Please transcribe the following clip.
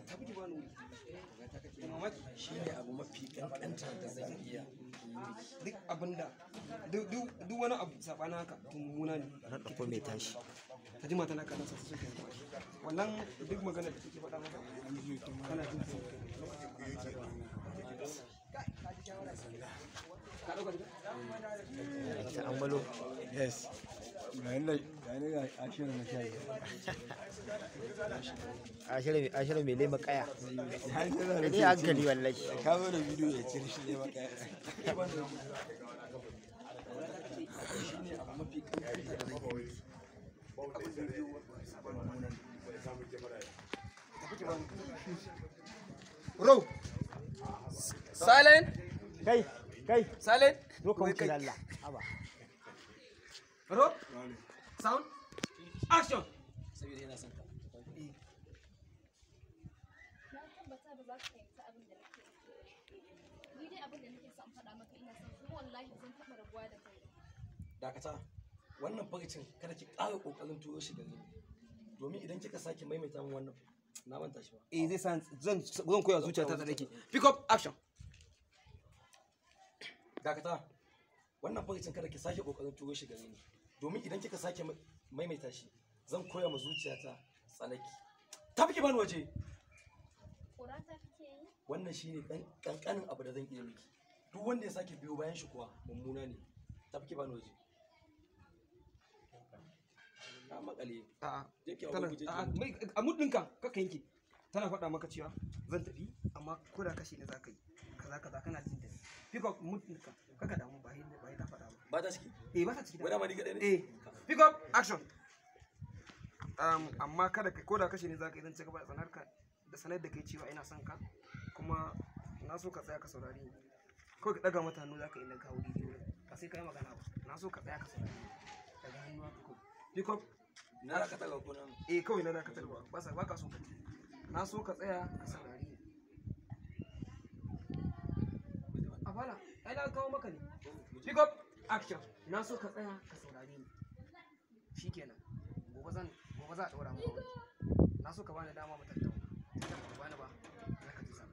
tafi ki bani mamaki shi ne abu mafi ƙanƙanta da zan iya duk abinda duk wani abu sabanin haka to mummuna ne na ɗauko mai tashi ka ji mata na kana sa su wannan duk magana da take faɗa maka kana jin ta ambalo yes gani ga ashirin na shayi ashirin mai lema kaya ne hankali wallahi ka zo da bidiyo ya cire shi ne maka shi ne abu mafi ƙanƙanta da zan iya Row. Silent. kai Silent. zo ka wuce Allah haba Row. Sound. Action. saboda yana son ka Na tabbata ba za ka fahimci abin da nake ni dai abin da nake son faɗa maka ina son kuma wallahi zan taɓa rabuwa da kai dakata wannan farcin kada ki ƙara ƙoƙarin turo shi gare ni domin idan kika sake maimaita min wannan na manta shi ba Zai san zan koya zuciyata ta dake. Pick up action. dakata wannan farcin kada ki sake ƙoƙarin turo shi gare ni domin idan kika sake maimaita shi zan koya ma zuciyata tsanaki tafi ki bani waje ƙurata kake yi wannan shine ƙanƙanin abu da zan iya miki duk wanda ya sake biyo bayan shi kuwa mummuna ne tafi ki bani waje ka makale je ki hawo guje a muddinka kaka yanke tana faɗa maka cewa zan tafi amma ko da kashe ne za ka yi kaza kana jin da pick up muddinka kaka damu ba ta faɗa ba ba ta ciki ba ta ciki wai dama ni kaɗai ne pick up action amma kada ka ko da kashe ne za ka yi zan ci gaba da sanar da kai cewa ina son ka kuma na so ka tsaya ka saurari ni kawai ka ɗaga mata hannu za ka yi nan kawo daidai ba sai ka yi magana ba na so ka tsaya ka saurari ni daga hannu haka kawai pick up na dakatar ga kunan kawai na dakatar ba ka so ka na so ka tsaya ka saurari ni a fara ai na kawo maka ne pick up action na so ka tsaya ka saurari ni shikenan gobe za a ɗora maka na so ka bani dama mu tattauna ba bani ba na ka ji sa